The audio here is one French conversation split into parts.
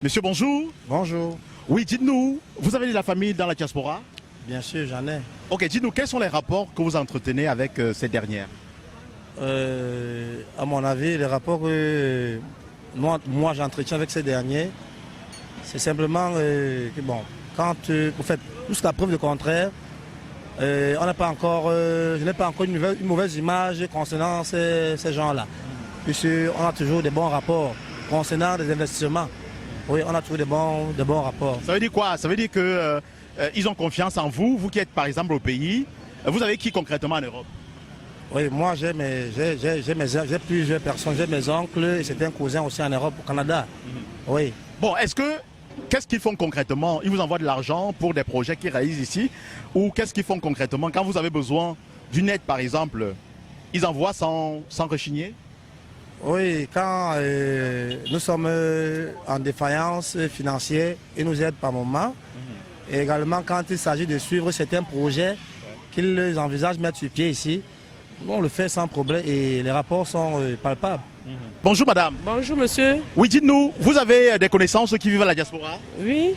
Monsieur, bonjour. Bonjour. Oui, dites-nous, vous avez de la famille dans la diaspora? Bien sûr, j'en ai. Ok, dites-nous, quels sont les rapports que vous entretenez avec ces dernières? À mon avis, les rapports que moi j'entretiens avec ces derniers, c'est simplement que bon, quand vous faites jusqu'à preuve du contraire, on n'a pas encore, je n'ai pas encore une mauvaise image concernant ces gens-là. Puisqu'on a toujours des bons rapports concernant des investissements. Oui, on a toujours des bons rapports. Ça veut dire quoi? Ça veut dire que ils ont confiance en vous, vous qui êtes par exemple au pays. Vous avez qui concrètement en Europe? Oui, moi j'ai plusieurs personnes, j'ai mes oncles et certains cousins aussi en Europe, au Canada. Oui. Bon, qu'est-ce qu'ils font concrètement? Ils vous envoient de l'argent pour des projets qu'ils réalisent ici? Ou qu'est-ce qu'ils font concrètement? Quand vous avez besoin d'une aide par exemple, ils envoient sans rechigner? Oui, quand nous sommes en défaillance financière, ils nous aident par moment. Et également quand il s'agit de suivre certains projets qu'ils envisagent de mettre sur pied ici, on le fait sans problème et les rapports sont palpables. Bonjour madame. Bonjour monsieur. Oui, dites-nous, vous avez des connaissances qui vivent à la diaspora? Oui,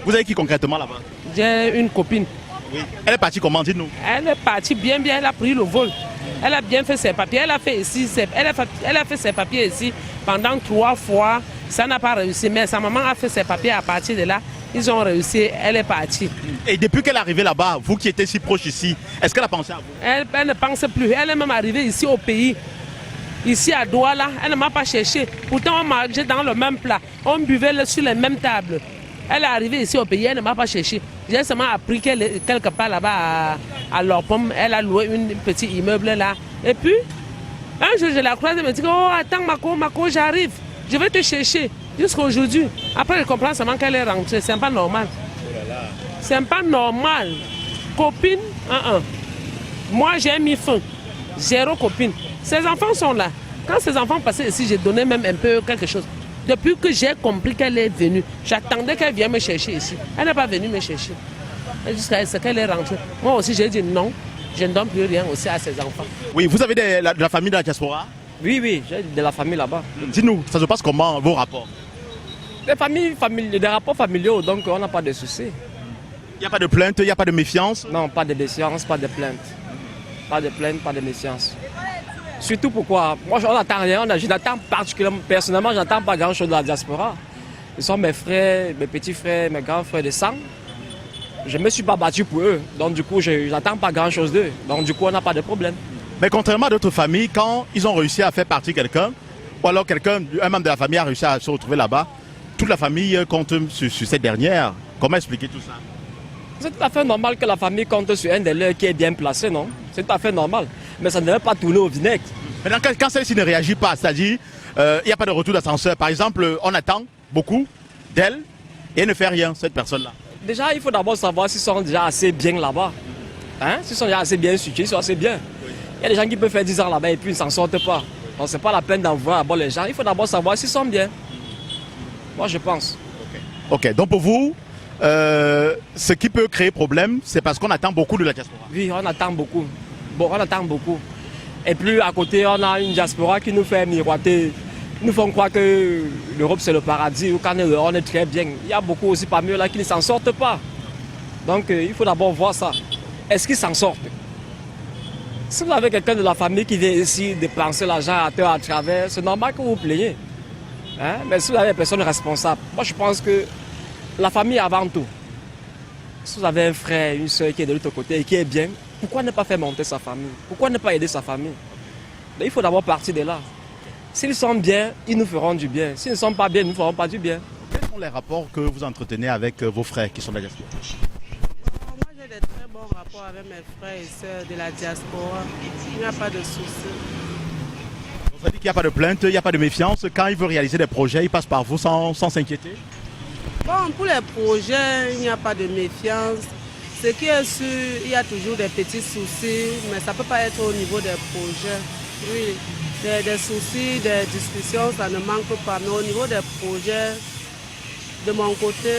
Vous avez qui concrètement là-bas? j'ai une copine. Oui. Elle est partie comment? Dites-nous. Elle est partie bien, elle a pris le vol. Elle a bien fait ses papiers. Elle a fait ses papiers ici pendant 3 fois. Ça n'a pas réussi, mais sa maman a fait ses papiers à partir de là. Ils ont réussi, elle est partie. Et depuis qu'elle est arrivée là-bas, vous qui étiez si proche ici, est-ce qu'elle a pensé à vous? Elle ne pense plus. Elle est même arrivée ici au pays. Ici à Douala, elle ne m'a pas cherché. Pourtant, on mangeait dans le même plat. On buvait sur les mêmes tables. Elle est arrivée ici au pays, elle ne m'a pas cherché. J'ai seulement appris qu'elle est quelque part là-bas à Lorpom. Elle a loué un petit immeuble là. Et puis, un jour, je la croise, elle me dit, oh, attends, Mako, j'arrive. Je vais te chercher. Jusqu'à aujourd'hui. Après, je comprends seulement qu'elle est rentrée. C'est pas normal. C'est pas normal. Copine, Moi, j'ai mis fin. 0 copine. Ses enfants sont là. Quand ses enfants passaient ici, j'ai donné même un peu quelque chose. Depuis que j'ai compris qu'elle est venue, j'attendais qu'elle vienne me chercher ici. Elle n'est pas venue me chercher. Jusqu'à ce qu'elle est rentrée. Moi aussi, j'ai dit non. Je ne donne plus rien aussi à ses enfants. Oui, vous avez de la famille de la diaspora? Oui, j'ai de la famille là-bas. Dites-nous, ça se passe comment, vos rapports? Des rapports familiaux, donc on n'a pas de soucis. Il n'y a pas de plainte, il n'y a pas de méfiance? Non, pas de défiance, pas de plainte. Pas de plainte, pas de méfiance. Surtout pourquoi? Moi, on n'attend rien. Je n'attends particulièrement, personnellement, je n'attends pas grand-chose de la diaspora. Ils sont mes frères, mes petits frères, mes grands frères de sang. Je ne me suis pas battu pour eux. Donc, du coup, je n'attends pas grand-chose d'eux. Donc, du coup, on n'a pas de problème. Mais contrairement à d'autres familles, quand ils ont réussi à faire partir quelqu'un, ou alors un membre de la famille a réussi à se retrouver là-bas, toute la famille compte sur cette dernière. Comment expliquer tout ça? C'est tout à fait normal que la famille compte sur un des leurs qui est bien placé, non? C'est tout à fait normal. Mais ça ne devrait pas tourner au vinaigre. Maintenant, quand celle-ci ne réagit pas, c'est-à-dire, il n'y a pas de retour d'ascenseur. Par exemple, on attend beaucoup d'elle et elle ne fait rien, cette personne-là. Déjà, il faut d'abord savoir s'ils sont déjà assez bien là-bas. Hein? S'ils sont déjà assez bien situés, ils sont assez bien. Il y a des gens qui peuvent faire 10 ans là-bas et puis ils ne s'en sortent pas. Donc, ce n'est pas la peine d'envoyer d'abord les gens. Il faut d'abord savoir s'ils sont bien. Moi, je pense. Ok, donc pour vous, ce qui peut créer problème, c'est parce qu'on attend beaucoup de la diaspora. Oui, on attend beaucoup. Bon, on attend beaucoup. Et puis à côté, on a une diaspora qui nous fait miroiter. Ils nous font croire que l'Europe c'est le paradis, ou quand on est très bien. Il y a beaucoup aussi parmi eux là qui ne s'en sortent pas. Donc il faut d'abord voir ça. Est-ce qu'ils s'en sortent? Si vous avez quelqu'un de la famille qui vient ici dépenser l'argent à travers, c'est normal que vous vous plaignez. Hein? Mais si vous avez des personnes responsables, moi je pense que la famille avant tout. Si vous avez un frère, une soeur qui est de l'autre côté et qui est bien, pourquoi ne pas faire monter sa famille? Pourquoi ne pas aider sa famille? Donc, il faut d'abord partir de là. S'ils sont bien, ils nous feront du bien. S'ils ne sont pas bien, ils ne nous feront pas du bien. Quels sont les rapports que vous entretenez avec vos frères qui sont de la diaspora? Moi, j'ai de très bons rapports avec mes frères et sœurs de la diaspora. Il n'y a pas de soucis. Ça dit qu'il n'y a pas de plainte, il n'y a pas de méfiance. Quand il veut réaliser des projets, il passe par vous sans s'inquiéter? Bon, pour les projets, il n'y a pas de méfiance. Ce qui est sûr, il y a toujours des petits soucis, mais ça ne peut pas être au niveau des projets. Oui, des soucis, des discussions, ça ne manque pas. Mais au niveau des projets, de mon côté,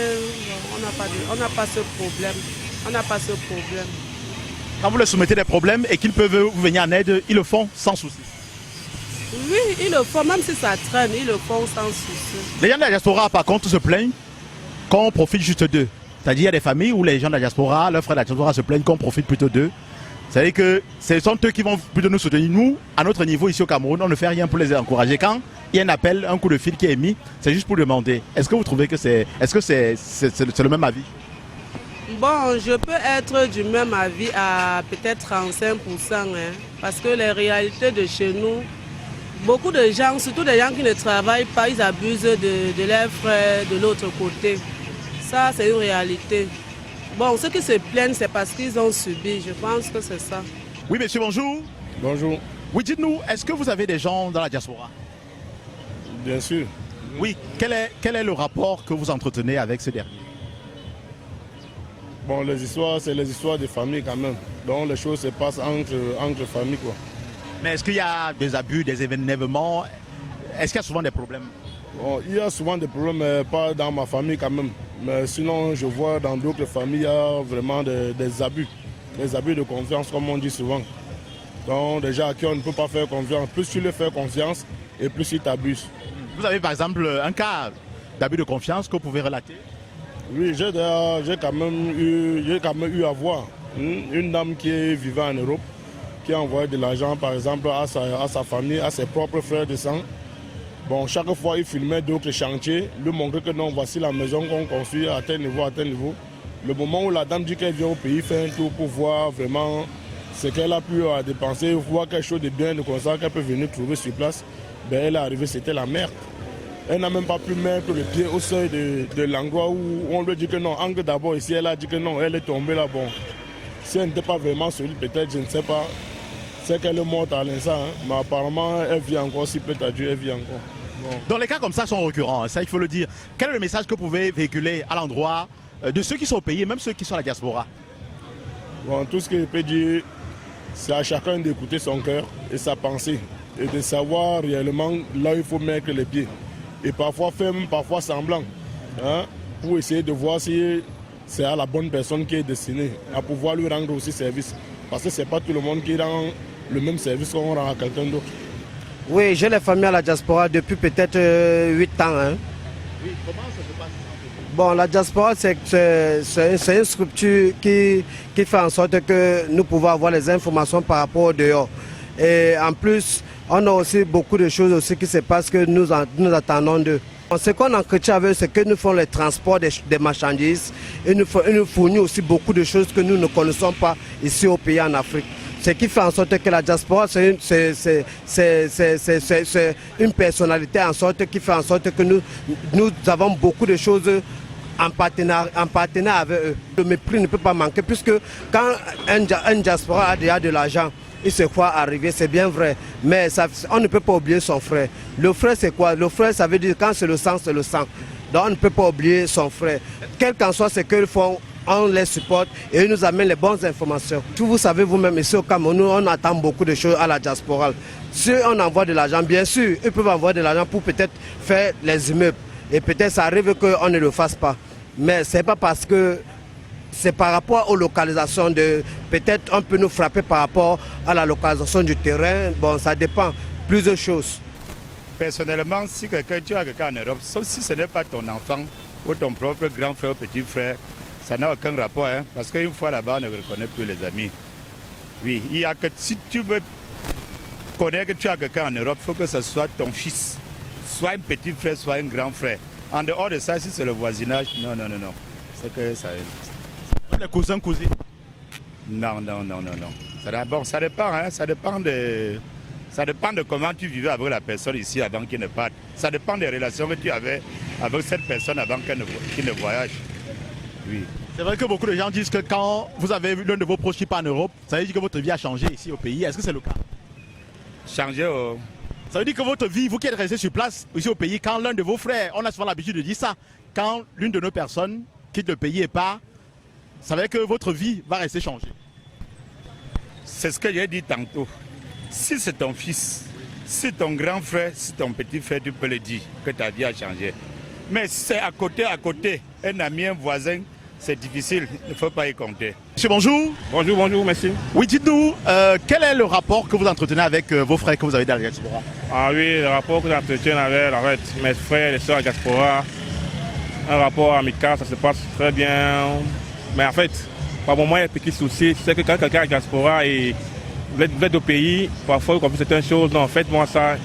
on n'a pas ce problème. On n'a pas ce problème. Quand vous leur soumettez des problèmes et qu'ils peuvent vous venir en aide, ils le font sans souci? Oui, ils le font, même si ça traîne, ils le font sans souci. Les gens de la diaspora, par contre, se plaignent qu'on profite juste d'eux. C'est-à-dire qu'il y a des familles où les gens de la diaspora, leurs frères de la diaspora se plaignent qu'on profite plutôt d'eux. C'est-à-dire que ce sont eux qui vont plutôt nous soutenir. Nous, à notre niveau ici au Cameroun, on ne fait rien pour les encourager. Quand il y a un appel, un coup de fil qui est mis, c'est juste pour demander. Est-ce que vous trouvez que c'est le même avis? Bon, je peux être du même avis à peut-être 35%, hein, parce que les réalités de chez nous, beaucoup de gens, surtout des gens qui ne travaillent pas, ils abusent de leurs frères de l'autre côté. Ça, c'est une réalité. Bon, ceux qui se plaignent, c'est parce qu'ils ont subi. Je pense que c'est ça. Oui, monsieur, bonjour. Bonjour. Oui, dites-nous, est-ce que vous avez des gens dans la diaspora? Bien sûr. Oui. Quel est le rapport que vous entretenez avec ce dernier? Bon, les histoires, c'est les histoires de famille quand même. Donc les choses se passent entre familles, quoi. Mais est-ce qu'il y a des abus, des événements? Est-ce qu'il y a souvent des problèmes? Bon, il y a souvent des problèmes, mais pas dans ma famille quand même. Mais sinon, je vois dans d'autres familles, il y a vraiment des abus. Des abus de confiance, comme on dit souvent. Donc déjà, à qui on ne peut pas faire confiance. Plus tu leur fais confiance, et plus ils t'abusent. Vous avez par exemple un cas d'abus de confiance que vous pouvez relater? Oui, j'ai quand même eu à voir une dame qui vivait en Europe, qui a envoyé de l'argent par exemple à sa famille, à ses propres frères de sang. Bon, chaque fois, il filmait d'autres chantiers, lui montrer que non, voici la maison qu'on construit à tel niveau, à tel niveau. Le moment où la dame dit qu'elle vient au pays, fait un tour pour voir vraiment ce qu'elle a pu dépenser, voir quelque chose de bien, de comme ça, qu'elle peut venir trouver sur place, ben, elle est arrivée, c'était la merde. Elle n'a même pas pu mettre le pied au seuil de l'endroit où on lui dit que non, Angle d'abord ici, elle a dit que non, elle est tombée là, bon. Si elle n'était pas vraiment solide, peut-être, je ne sais pas. C'est qu'elle est morte à l'instant, hein. Mais apparemment, elle vit encore, si peut-être Dieu, elle vit encore. Bon. Donc les cas comme ça sont récurrents, ça il faut le dire. Quel est le message que vous pouvez véhiculer à l'endroit de ceux qui sont au pays et même ceux qui sont à la diaspora? Bon, tout ce que je peux dire, c'est à chacun d'écouter son cœur et sa pensée et de savoir réellement là où il faut mettre les pieds. Et parfois faire même parfois semblant, hein, pour essayer de voir si c'est à la bonne personne qui est destinée à pouvoir lui rendre aussi service. Parce que ce n'est pas tout le monde qui rend le même service qu'on rend à quelqu'un d'autre. Oui, j'ai les familles à la diaspora depuis peut-être 8 ans. Hein. Oui, comment ça se passe? Bon, la diaspora, c'est une structure qui fait en sorte que nous pouvons avoir les informations par rapport au dehors. Et en plus, on a aussi beaucoup de choses aussi qui se passent que nous attendons d'eux. Ce qu'on entretient avec eux, c'est que nous faisons le transport des marchandises et nous fournissent aussi beaucoup de choses que nous ne connaissons pas ici au pays en Afrique. Ce qui fait en sorte que la diaspora, c'est une personnalité en sorte qui fait en sorte que nous avons beaucoup de choses en partenariat avec eux. Le mépris ne peut pas manquer puisque quand un diaspora a déjà de l'argent, il se croit arriver, c'est bien vrai, mais ça, on ne peut pas oublier son frère. Le frère, c'est quoi? Le frère, ça veut dire quand c'est le sang, c'est le sang. Donc on ne peut pas oublier son frère. Quel qu'en soit ce qu'ils font, on les supporte et ils nous amènent les bonnes informations. Vous savez vous-même, ici au Cameroun, on attend beaucoup de choses à la diaspora. Si on envoie de l'argent, bien sûr, ils peuvent envoyer de l'argent pour peut-être faire les immeubles. Et peut-être ça arrive qu'on ne le fasse pas. Mais ce n'est pas parce que c'est par rapport aux localisations de... Peut-être on peut nous frapper par rapport à la localisation du terrain. Bon, ça dépend. Plusieurs choses. Personnellement, si tu as quelqu'un en Europe, sauf si ce n'est pas ton enfant ou ton propre grand frère ou petit frère, ça n'a aucun rapport. Hein, parce qu'une fois là-bas, on ne reconnaît plus les amis. Oui, il y a que si tu veux connaître que tu as quelqu'un en Europe, il faut que ce soit ton fils. Soit un petit frère, soit un grand frère. En dehors de ça, si c'est le voisinage, non. C'est que ça... Les cousins, cousines? Non. Ça dépend, hein, ça dépend de comment tu vivais avec la personne ici avant qu'il ne parte. Ça dépend des relations que tu avais avec cette personne avant qu'il ne voyage. Oui. C'est vrai que beaucoup de gens disent que quand vous avez vu l'un de vos proches qui part en Europe, ça veut dire que votre vie a changé ici au pays. Est-ce que c'est le cas? Changer au... Ça veut dire que votre vie, vous qui êtes resté sur place ici au pays, quand l'un de vos frères, on a souvent l'habitude de dire ça, quand l'une de nos personnes quitte le pays et part, ça veut dire que votre vie va rester changée. C'est ce que j'ai dit tantôt. Si c'est ton fils, si ton grand frère, si ton petit frère, tu peux le dire que ta vie a changé. Mais si c'est à côté, un ami, un voisin, c'est difficile, il ne faut pas y compter. Monsieur, bonjour. Bonjour, bonjour, merci. Oui, dites-nous, quel est le rapport que vous entretenez avec vos frères que vous avez dans la diaspora? Ah oui, le rapport que j'entretiens avec en fait, mes frères et les sœurs à la diaspora, un rapport amical, ça se passe très bien. Mais en fait, par moment, il y a un petit souci. C'est que quand quelqu'un à la diaspora et vous êtes au pays, parfois, comme certaines choses, non, faites-moi ça.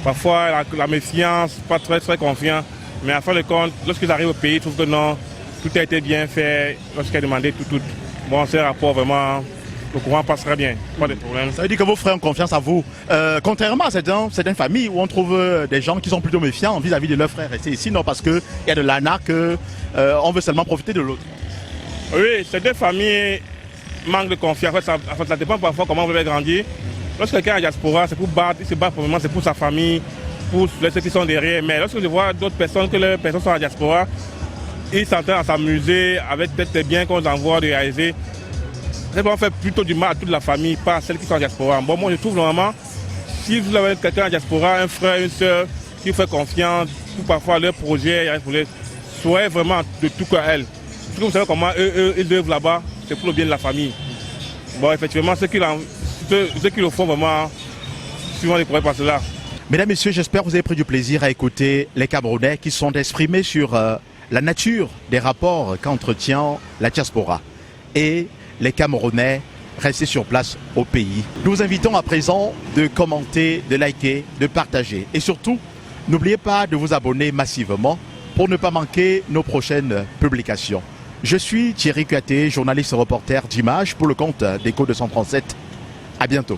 Parfois, la méfiance, pas très confiant. Mais en fin de compte, lorsqu'ils arrivent au pays, ils trouvent que non, tout a été bien fait. Lorsqu'il a demandé tout. Bon, c'est un rapport vraiment, le courant passera bien, pas de problème. Ça veut dire que vos frères ont confiance en vous. Contrairement à certaines familles où on trouve des gens qui sont plutôt méfiants vis-à-vis de leurs frères restés ici, non, parce qu'il y a de l'arnaque, on veut seulement profiter de l'autre. Oui, ces deux familles manquent de confiance. En fait, ça dépend parfois comment vous avez grandi. Lorsque quelqu'un est à la diaspora, c'est pour battre, il se bat pour le moment, c'est pour sa famille, pour ceux qui sont derrière. Mais lorsque je vois d'autres personnes, que les personnes sont à la diaspora, ils s'entendent à s'amuser avec peut-être les biens qu'on envoie de réaliser. On fait plutôt du mal à toute la famille, pas à celles qui sont en diaspora. Bon, moi je trouve normalement, si vous avez quelqu'un en diaspora, un frère, une soeur, qui vous fait confiance, pour parfois leur projet, soyez vraiment de tout cœur à elle. Parce que vous savez comment eux ils œuvrent là-bas, c'est pour le bien de la famille. Bon, effectivement, ceux qui le font vraiment, souvent ils pourraient passer là. Mesdames, Messieurs, j'espère que vous avez pris du plaisir à écouter les Camerounais qui sont exprimés sur la nature des rapports qu'entretient la diaspora et les Camerounais restés sur place au pays. Nous vous invitons à présent de commenter, de liker, de partager et surtout, n'oubliez pas de vous abonner massivement pour ne pas manquer nos prochaines publications. Je suis Thierry Kouyaté, journaliste reporter d'Images pour le compte d'Echo 237. À bientôt.